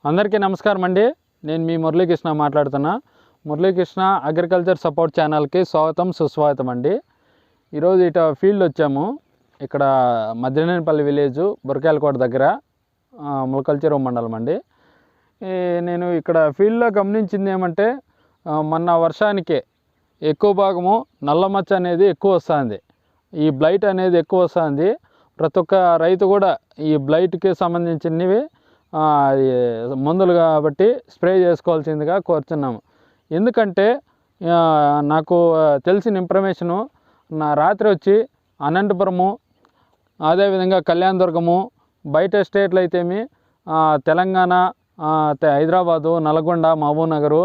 అందరికీ నమస్కారం అండి. నేను మీ మురళీకృష్ణ మాట్లాడుతున్నా. మురళీకృష్ణ అగ్రికల్చర్ సపోర్ట్ ఛానల్కి స్వాగతం సుస్వాగతం అండి. ఈరోజు ఇట ఫీల్డ్ వచ్చాము. ఇక్కడ మద్దినేనిపల్లి విలేజ్ బురకాయలకోట దగ్గర ములకల్చెరు మండలం అండి. నేను ఇక్కడ ఫీల్డ్లో గమనించింది ఏమంటే మొన్న వర్షానికి ఎక్కువ భాగము నల్లమచ్చ అనేది ఎక్కువ వస్తుంది, ఈ బ్లైట్ అనేది ఎక్కువ వస్తుంది. ప్రతి ఒక్క రైతు కూడా ఈ బ్లైట్కి సంబంధించినవి మందులు కాబట్టి స్ప్రే చేసుకోవాల్సిందిగా కోరుతున్నాము. ఎందుకంటే నాకు తెలిసిన ఇన్ఫర్మేషను, నా రాత్రి వచ్చి అనంతపురము, అదేవిధంగా కళ్యాణదుర్గము, బయట స్టేట్లు అయితేమి తెలంగాణ, హైదరాబాదు, నల్గొండ, మహబూబ్ నగరు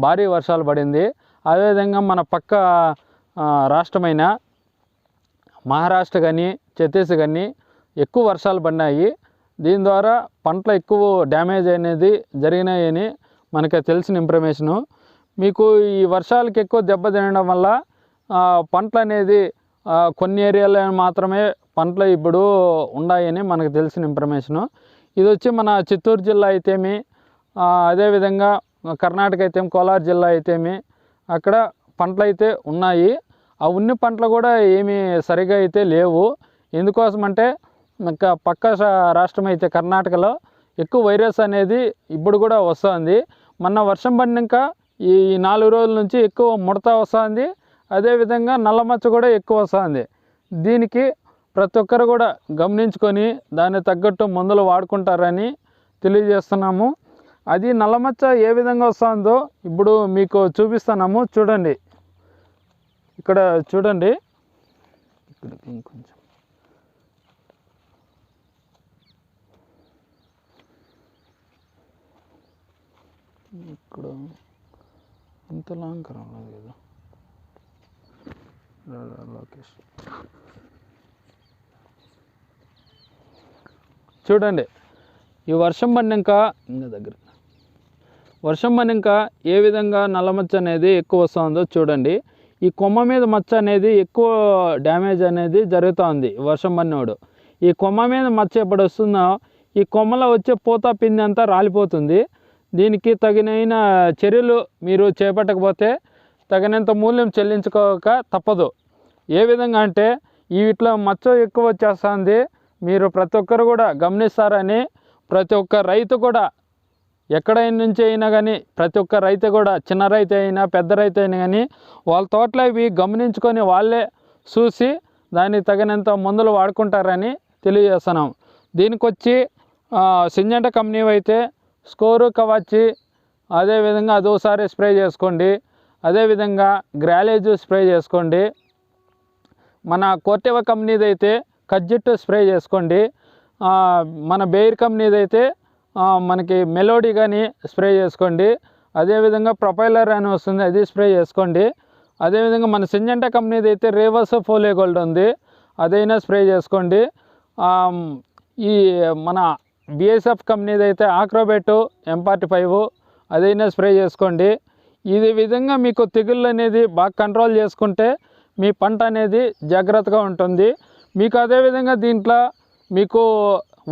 భారీ వర్షాలు పడింది. అదేవిధంగా మన పక్క రాష్ట్రమైన మహారాష్ట్ర కానీ ఛత్తీస్గఢ్ కానీ ఎక్కువ వర్షాలు పడినాయి. దీని ద్వారా పంటలు ఎక్కువ డ్యామేజ్ అనేది జరిగినాయని మనకు తెలిసిన ఇన్ఫర్మేషను. మీకు ఈ వర్షాలకు ఎక్కువ దెబ్బ తినడం వల్ల పంటలు అనేది కొన్ని ఏరియాలో మాత్రమే పంటలు ఇప్పుడు ఉన్నాయని మనకు తెలిసిన ఇన్ఫర్మేషను. ఇది వచ్చి మన చిత్తూరు జిల్లా అయితేమి, అదేవిధంగా కర్ణాటక అయితేమి, కోలార్ జిల్లా అయితేమి అక్కడ పంటలు అయితే ఉన్నాయి. ఆ ఉన్న పంటలు కూడా ఏమీ సరిగా అయితే లేవు. ఎందుకోసమంటే పక్క రాష్ట్రం అయితే కర్ణాటకలో ఎక్కువ వైరస్ అనేది ఇప్పుడు కూడా వస్తుంది. మొన్న వర్షం పడినాక ఈ 4 రోజుల నుంచి ఎక్కువ ముడత వస్తుంది, అదేవిధంగా నల్లమచ్చ కూడా ఎక్కువ వస్తుంది. దీనికి ప్రతి ఒక్కరు కూడా గమనించుకొని దానికి తగ్గట్టు మందులు వాడుకుంటారని తెలియజేస్తున్నాము. అది నల్లమచ్చ ఏ విధంగా వస్తుందో ఇప్పుడు మీకు చూపిస్తున్నాము. చూడండి, ఇక్కడ చూడండి, ఇక్కడ ఇంకొంచెం ఇక్కడ ఇంత లాంగ్ కరాలి కదా లోకేష్. చూడండి, ఈ వర్షం పడినాక ఏ విధంగా నల్లమచ్చ అనేది ఎక్కువ వస్తుందో చూడండి. ఈ కొమ్మ మీద మచ్చ అనేది ఎక్కువ డ్యామేజ్ అనేది జరుగుతుంది వర్షం పడినప్పుడు. ఈ కొమ్మ మీద మచ్చ ఎప్పుడు వస్తుందో ఈ కొమ్మలో వచ్చే పూత పిండి అంతా రాలిపోతుంది. దీనికి తగిన చర్యలు మీరు చేపట్టకపోతే తగినంత మూల్యం చెల్లించుకోక తప్పదు. ఏ విధంగా అంటే వీటిలో మచ్చ ఎక్కువ వచ్చేస్తుంది, మీరు ప్రతి ఒక్కరు కూడా గమనిస్తారని ప్రతి ఒక్క రైతు కూడా ఎక్కడైనా నుంచి అయినా కానీ ప్రతి ఒక్క రైతు కూడా చిన్న రైతు అయినా పెద్ద రైతు అయినా కానీ వాళ్ళ తోటలో ఇవి గమనించుకొని వాళ్ళే చూసి దానికి తగినంత మందులు వాడుకుంటారని తెలియజేస్తున్నాం. దీనికి వచ్చి సింజంటా కంపెనీ అయితే స్కోరు కవాచి, అదేవిధంగా అదోసారి స్ప్రే చేసుకోండి, అదేవిధంగా గ్రాలేజ్ స్ప్రే చేసుకోండి. మన కోర్టెవా కంపెనీది అయితే కజ్జిట్ స్ప్రే చేసుకోండి. మన బెయిర్ కంపెనీది అయితే మనకి మెలోడీ కానీ స్ప్రే చేసుకోండి. అదేవిధంగా ప్రొపైలర్ అని వస్తుంది, అది స్ప్రే చేసుకోండి. అదేవిధంగా మన సింజంటా కంపెనీది అయితే రేవర్స్ ఫోలియో గోల్డ్ ఉంది, అదైనా స్ప్రే చేసుకోండి. ఈ మన బిఎస్ఎఫ్ కంపెనీది అయితే ఆక్రోబెట్ M45 అదైనా స్ప్రే చేసుకోండి. ఇది విధంగా మీకు తెగుళ్ళు అనేది బాగా కంట్రోల్ చేసుకుంటే మీ పంట అనేది జాగ్రత్తగా ఉంటుంది. మీకు అదేవిధంగా దీంట్లో మీకు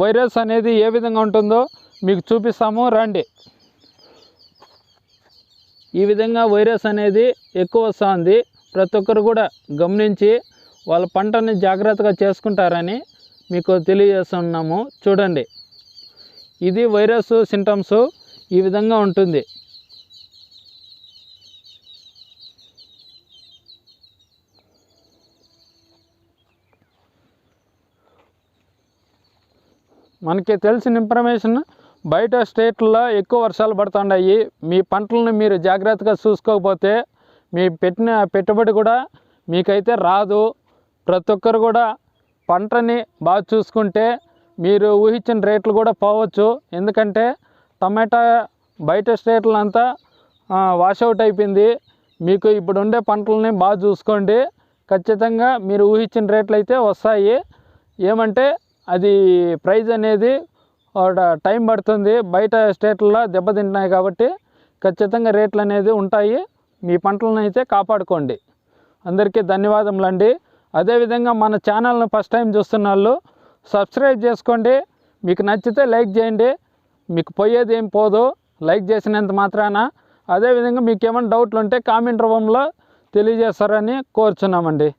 వైరస్ అనేది ఏ విధంగా ఉంటుందో మీకు చూపిస్తాము, రండి. ఈ విధంగా వైరస్ అనేది ఎక్కువ వస్తుంది. ప్రతి ఒక్కరు కూడా గమనించి వాళ్ళ పంటని జాగ్రత్తగా చేసుకుంటారని మీకు తెలియజేస్తున్నాము. చూడండి, ఇది వైరస్ సింటమ్స్ ఈ విధంగా ఉంటుంది. మనకి తెలిసిన ఇన్ఫర్మేషన్, బయట స్టేట్లలో ఎక్కువ వర్షాలు పడుతున్నాయి. మీ పంటలను మీరు జాగ్రత్తగా చూసుకోకపోతే మీ పెట్టిన పెట్టుబడి కూడా మీకైతే రాదు. ప్రతి ఒక్కరు కూడా పంటని బాగా చూసుకుంటే మీరు ఊహించిన రేట్లు కూడా పోవచ్చు. ఎందుకంటే టమాటా బయట స్టేట్లంతా వాషౌట్ అయిపోయింది. మీకు ఇప్పుడు ఉండే పంటలని బాగా చూసుకోండి, ఖచ్చితంగా మీరు ఊహించిన రేట్లు అయితే వస్తాయి. ఏమంటే అది ప్రైజ్ అనేది టైం పడుతుంది, బయట స్టేట్లలో దెబ్బతింటున్నాయి కాబట్టి ఖచ్చితంగా రేట్లు అనేది ఉంటాయి. మీ పంటలను అయితే కాపాడుకోండి. అందరికీ ధన్యవాదములండి. అదేవిధంగా మన ఛానల్ను ఫస్ట్ టైం చూస్తున్న వాళ్ళు సబ్స్క్రైబ్ చేసుకోండి, మీకు నచ్చితే లైక్ చేయండి, మీకు పోయేది ఏం పోదు లైక్ చేసినంత మాత్రాన. అదేవిధంగా మీకు ఏమైనా డౌట్లు ఉంటే కామెంట్ రూపంలో తెలియజేస్తారని కోరుచున్నామండి.